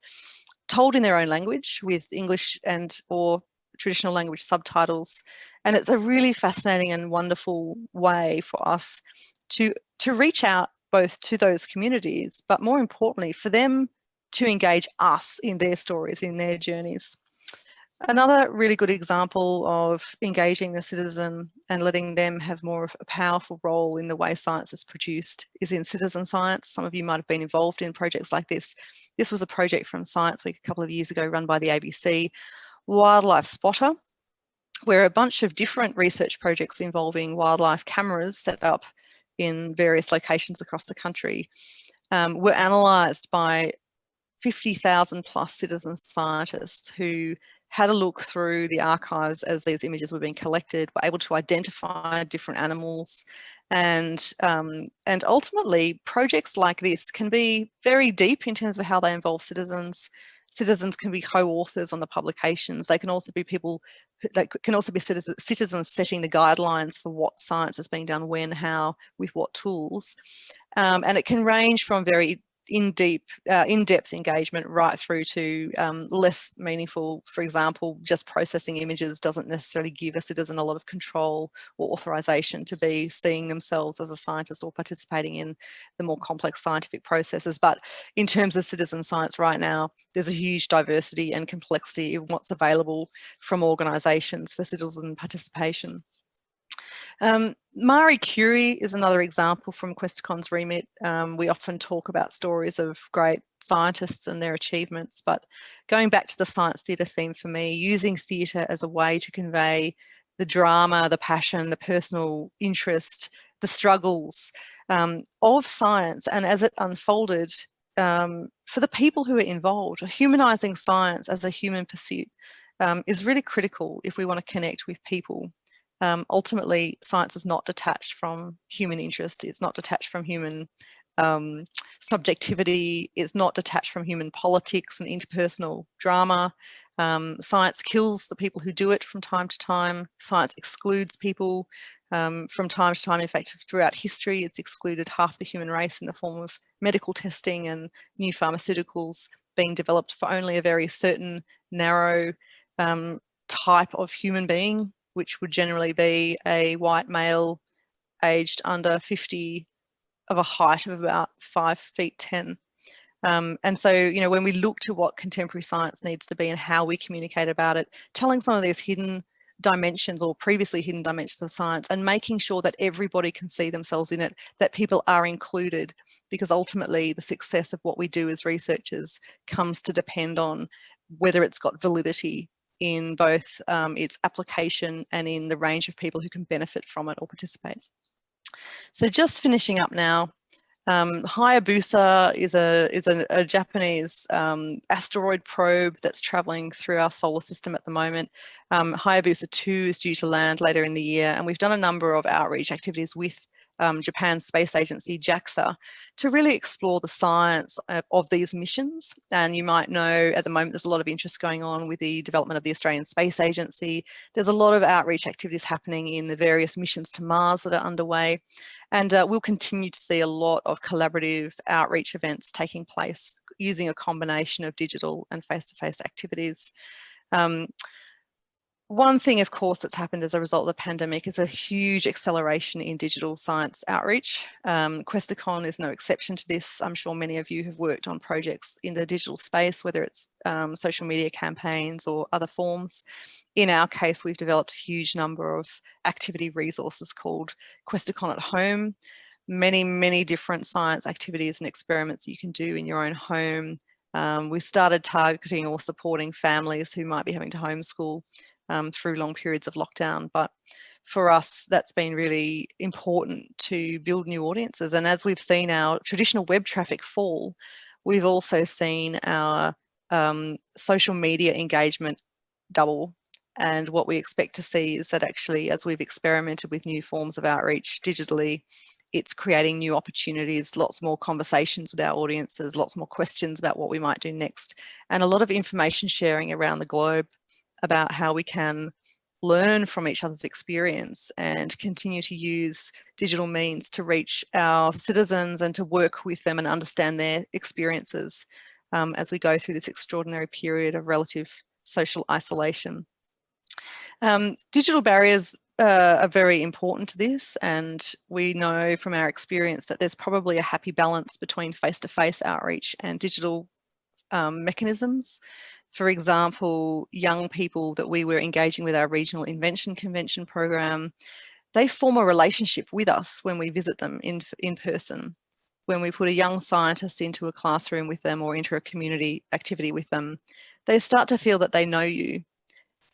told in their own language with English and or traditional language subtitles. And it's a really fascinating and wonderful way for us to reach out both to those communities, but more importantly, for them to engage us in their stories, in their journeys. Another really good example of engaging the citizen and letting them have more of a powerful role in the way science is produced is in citizen science. Some of you might have been involved in projects like this. This was a project from Science Week a couple of years ago run by the ABC, Wildlife Spotter, where a bunch of different research projects involving wildlife cameras set up in various locations across the country were analysed by 50,000 plus citizen scientists who had a look through the archives as these images were being collected, were able to identify different animals, and ultimately projects like this can be very deep in terms of how they involve citizens. Citizens can be co-authors on the publications. They can also be people that can also be citizens setting the guidelines for what science is being done, when, how, with what tools, and it can range from very in-depth engagement right through to less meaningful. For example, just processing images doesn't necessarily give a citizen a lot of control or authorization to be seeing themselves as a scientist or participating in the more complex scientific processes. But in terms of citizen science right now, there's a huge diversity and complexity in what's available from organisations for citizen participation. Marie Curie is another example from Questacon's remit. We often talk about stories of great scientists and their achievements, but going back to the science theatre theme for me, using theatre as a way to convey the drama, the passion, the personal interest, the struggles of science, and as it unfolded for the people who are involved, humanising science as a human pursuit is really critical if we want to connect with people. Ultimately, science is not detached from human interest. It's not detached from human subjectivity. It's not detached from human politics and interpersonal drama. Science kills the people who do it from time to time. Science excludes people from time to time. In fact, throughout history, it's excluded half the human race in the form of medical testing and new pharmaceuticals being developed for only a very certain narrow type of human being, which would generally be a white male aged under 50 of a height of about 5'10". And so, you know, when we look to what contemporary science needs to be and how we communicate about it, telling some of these hidden dimensions or previously hidden dimensions of science and making sure that everybody can see themselves in it, that people are included, because ultimately the success of what we do as researchers comes to depend on whether it's got validity in both its application and in the range of people who can benefit from it or participate. So just finishing up now, Hayabusa is a Japanese asteroid probe that's traveling through our solar system at the moment. Hayabusa 2 is due to land later in the year, and we've done a number of outreach activities with Japan's space agency, JAXA, to really explore the science of these missions. And you might know at the moment there's a lot of interest going on with the development of the Australian Space Agency. There's a lot of outreach activities happening in the various missions to Mars that are underway. And we'll continue to see a lot of collaborative outreach events taking place using a combination of digital and face-to-face activities. One thing, of course, that's happened as a result of the pandemic is a huge acceleration in digital science outreach. QuestaCon is no exception to this. I'm sure many of you have worked on projects in the digital space, whether it's social media campaigns or other forms. In our case, we've developed a huge number of activity resources called QuestaCon at Home. Many different science activities and experiments you can do in your own home. We've started targeting or supporting families who might be having to homeschool through long periods of lockdown. But for us, that's been really important to build new audiences. And as we've seen our traditional web traffic fall, we've also seen our social media engagement double. And what we expect to see is that actually, as we've experimented with new forms of outreach digitally, it's creating new opportunities, lots more conversations with our audiences, lots more questions about what we might do next, and a lot of information sharing around the globe about how we can learn from each other's experience and continue to use digital means to reach our citizens and to work with them and understand their experiences as we go through this extraordinary period of relative social isolation. Digital barriers are very important to this, and we know from our experience that there's probably a happy balance between face-to-face outreach and digital mechanisms. For example, young people that we were engaging with our regional invention convention program, they form a relationship with us when we visit them in person. When we put a young scientist into a classroom with them or into a community activity with them, they start to feel that they know you.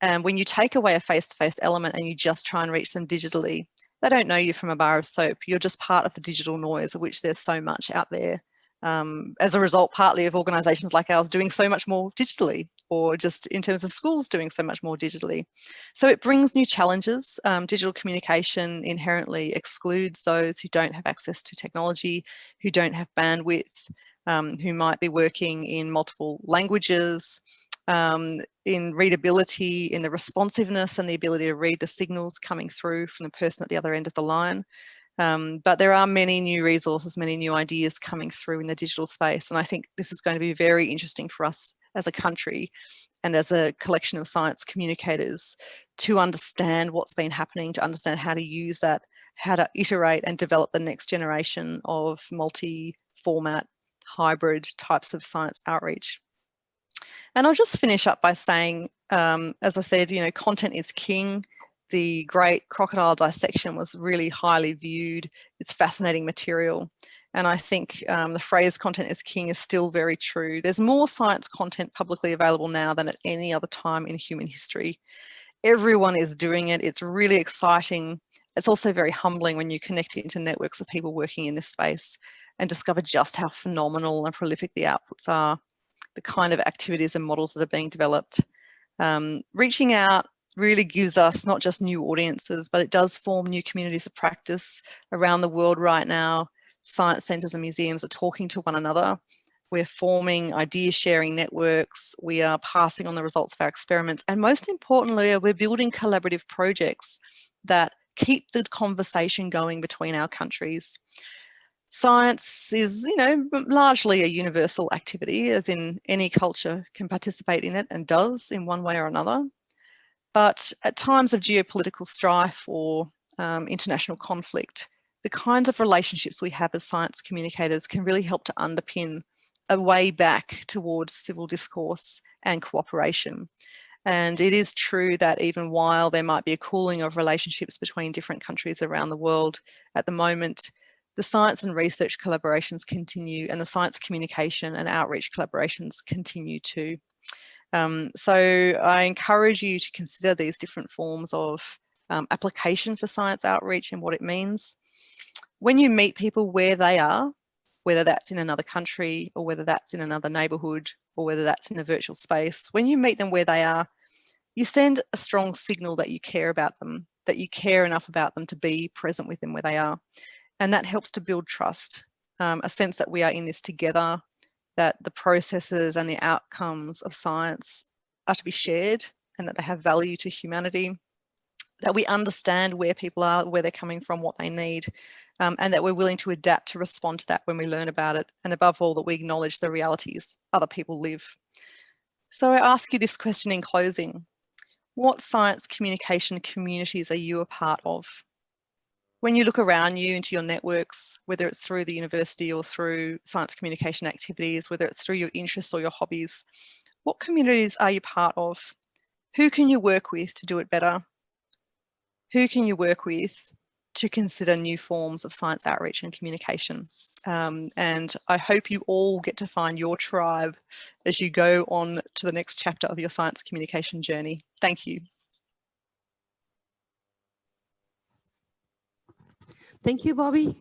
And when you take away a face-to-face element and you just try and reach them digitally, they don't know you from a bar of soap. You're just part of the digital noise, of which there's so much out there. As a result, partly of organisations like ours doing so much more digitally, or just in terms of schools doing so much more digitally. So it brings new challenges. Digital communication inherently excludes those who don't have access to technology, who don't have bandwidth, who might be working in multiple languages, in readability, in the responsiveness and the ability to read the signals coming through from the person at the other end of the line. But there are many new resources, many new ideas coming through in the digital space. And I think this is going to be very interesting for us as a country and as a collection of science communicators to understand what's been happening, to understand how to use that, how to iterate and develop the next generation of multi-format, hybrid types of science outreach. And I'll just finish up by saying, as I said, you know, content is king. The great crocodile dissection was really highly viewed. It's fascinating material. And I think the phrase content is king is still very true. There's more science content publicly available now than at any other time in human history. Everyone is doing it. It's really exciting. It's also very humbling when you connect into networks of people working in this space and discover just how phenomenal and prolific the outputs are, the kind of activities and models that are being developed. Reaching out really gives us not just new audiences, but it does form new communities of practice around the world right now. Science centres and museums are talking to one another. We're forming idea sharing networks. We are passing on the results of our experiments. And most importantly, we're building collaborative projects that keep the conversation going between our countries. Science is, you know, largely a universal activity, as in any culture can participate in it and does in one way or another. But at times of geopolitical strife or international conflict, the kinds of relationships we have as science communicators can really help to underpin a way back towards civil discourse and cooperation. And it is true that even while there might be a cooling of relationships between different countries around the world at the moment, the science and research collaborations continue, and the science communication and outreach collaborations continue too. So I encourage you to consider these different forms of application for science outreach and what it means. When you meet people where they are, whether that's in another country or whether that's in another neighbourhood or whether that's in a virtual space, when you meet them where they are, you send a strong signal that you care about them, that you care enough about them to be present with them where they are. And that helps to build trust, a sense that we are in this together, that the processes and the outcomes of science are to be shared and that they have value to humanity, that we understand where people are, where they're coming from, what they need, and that we're willing to adapt to respond to that when we learn about it. And above all, that we acknowledge the realities other people live. So I ask you this question in closing. What science communication communities are you a part of? When you look around you into your networks, whether it's through the university or through science communication activities, whether it's through your interests or your hobbies, what communities are you part of? Who can you work with to do it better? Who can you work with to consider new forms of science outreach and communication? And I hope you all get to find your tribe as you go on to the next chapter of your science communication journey. Thank you. Thank you, Bobby.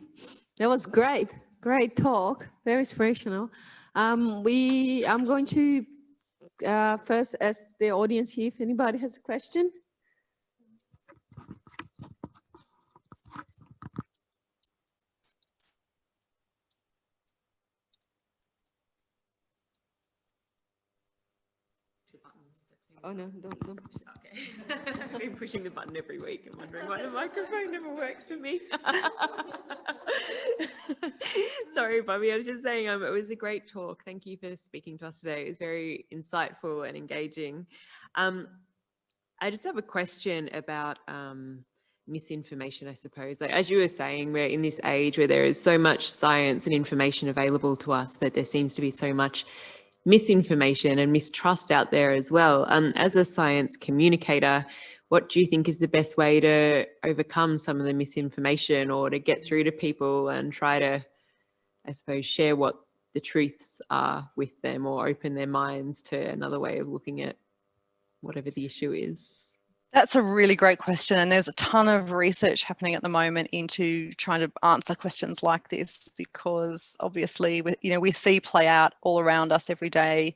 That was great. Great talk. Very inspirational. I'm going to first ask the audience here if anybody has a question. Oh no, don't push it. Okay. I've been pushing the button every week and wondering why the microphone never works for me. Sorry, Bobby, I was just saying it was a great talk. Thank you for speaking to us today. It was very insightful and engaging. I just have a question about misinformation, I suppose. Like, as you were saying, we're in this age where there is so much science and information available to us, but there seems to be so much misinformation and mistrust out there as well. As a science communicator, what do you think is the best way to overcome some of the misinformation or to get through to people and try to, I suppose, share what the truths are with them or open their minds to another way of looking at whatever the issue is? That's a really great question, and there's a ton of research happening at the moment into trying to answer questions like this, because obviously we see play out all around us every day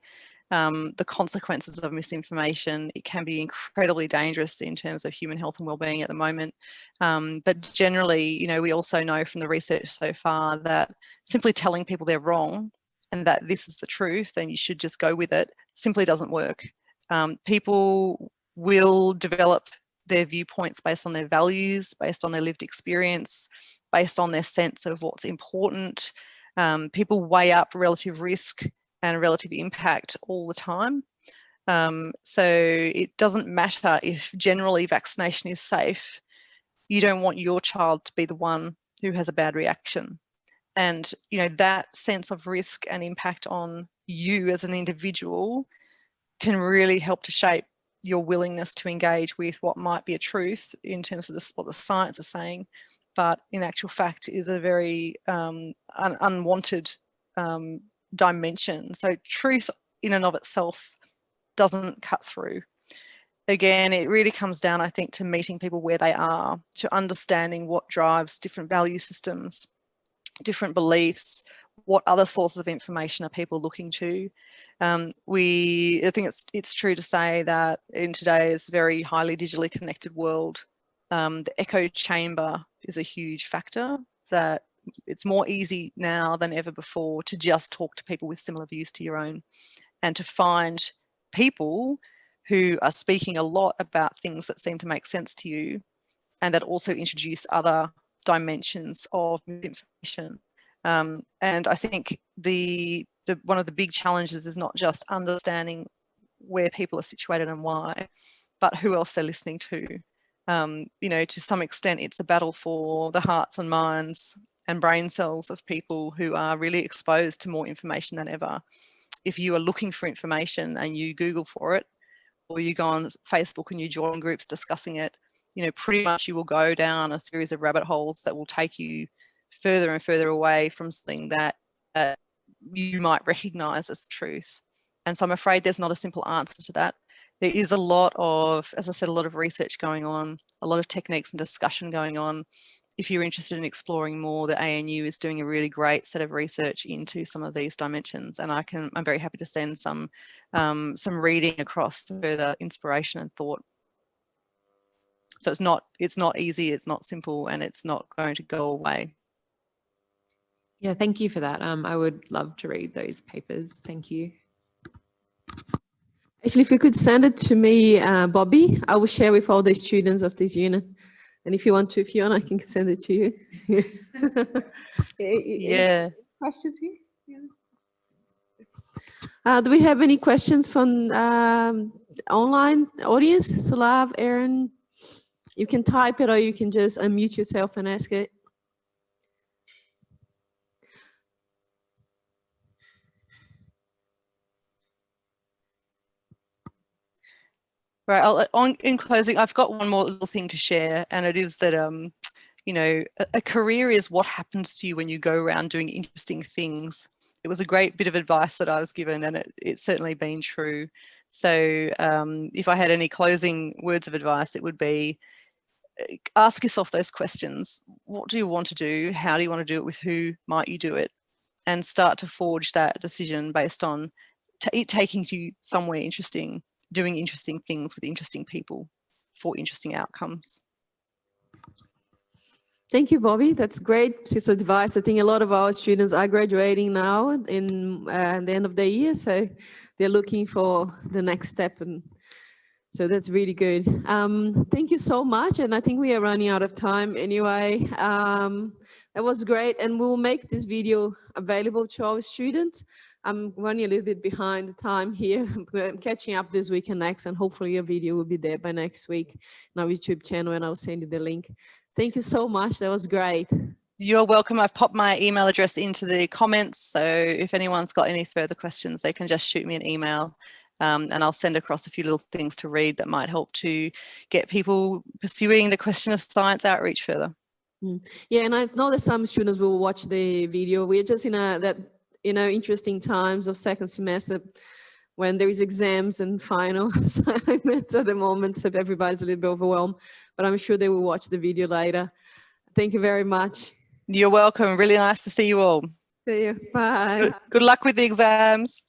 the consequences of misinformation. It can be incredibly dangerous in terms of human health and well-being at the moment, but generally, we also know from the research so far that simply telling people they're wrong and that this is the truth and you should just go with it simply doesn't work. People will develop their viewpoints based on their values, based on their lived experience, based on their sense of what's important. People weigh up relative risk and relative impact all the time. So it doesn't matter if generally vaccination is safe. You don't want your child to be the one who has a bad reaction. And that sense of risk and impact on you as an individual can really help to shape your willingness to engage with what might be a truth in terms of what the science is saying, but in actual fact is a very unwanted dimension. So truth in and of itself doesn't cut through. Again, it really comes down, I think, to meeting people where they are, to understanding what drives different value systems, different beliefs, what other sources of information are people looking to. I think it's true to say that in today's very highly digitally connected world, the echo chamber is a huge factor, that it's more easy now than ever before to just talk to people with similar views to your own and to find people who are speaking a lot about things that seem to make sense to you and that also introduce other dimensions of information. And I think one of the big challenges is not just understanding where people are situated and why, but who else they're listening to. To some extent, it's a battle for the hearts and minds and brain cells of people who are really exposed to more information than ever. If you are looking for information and you Google for it, or you go on Facebook and you join groups discussing it, pretty much you will go down a series of rabbit holes that will take you further and further away from something that you might recognize as the truth. And so I'm afraid there's not a simple answer to that. There is a lot of, as I said, a lot of research going on, a lot of techniques and discussion going on. If you're interested in exploring more, the ANU is doing a really great set of research into some of these dimensions, and I'm very happy to send some reading across to further inspiration and thought. So it's not easy, it's not simple, and it's not going to go away. Yeah, thank you for that. I would love to read those papers. Thank you. Actually, if you could send it to me, Bobby, I will share with all the students of this unit. And if you want to, Fiona, I can send it to you. Yeah. Any questions here? Yeah. Do we have any questions from online audience? Sulav, Aaron, you can type it or you can just unmute yourself and ask it. Right. In closing, I've got one more little thing to share, and it is that, you know, a career is what happens to you when you go around doing interesting things. It was a great bit of advice that I was given, and it's certainly been true. So if I had any closing words of advice, it would be ask yourself those questions. What do you want to do? How do you want to do it? With who might you do it? And start to forge that decision based on it taking you somewhere interesting, doing interesting things with interesting people for interesting outcomes. Thank you, Bobby. That's great piece of advice. I think a lot of our students are graduating now in the end of the year, so they're looking for the next step, and so that's really good. Thank you so much, and I think we are running out of time anyway. That was great, and we'll make this video available to our students. I'm running a little bit behind the time here. I'm catching up this week and next, and hopefully your video will be there by next week on our YouTube channel, and I'll send you the link. Thank you so much. That was great. You're welcome. I've popped my email address into the comments, so if anyone's got any further questions, they can just shoot me an email, and I'll send across a few little things to read that might help to get people pursuing the question of science outreach further. Yeah, and I know that some students will watch the video. We're just in interesting times of second semester when there is exams and final assignments at the moment, so everybody's a little bit overwhelmed, but I'm sure they will watch the video later. Thank you very much. You're welcome. Really nice to see you all. See you. Bye. Good luck with the exams.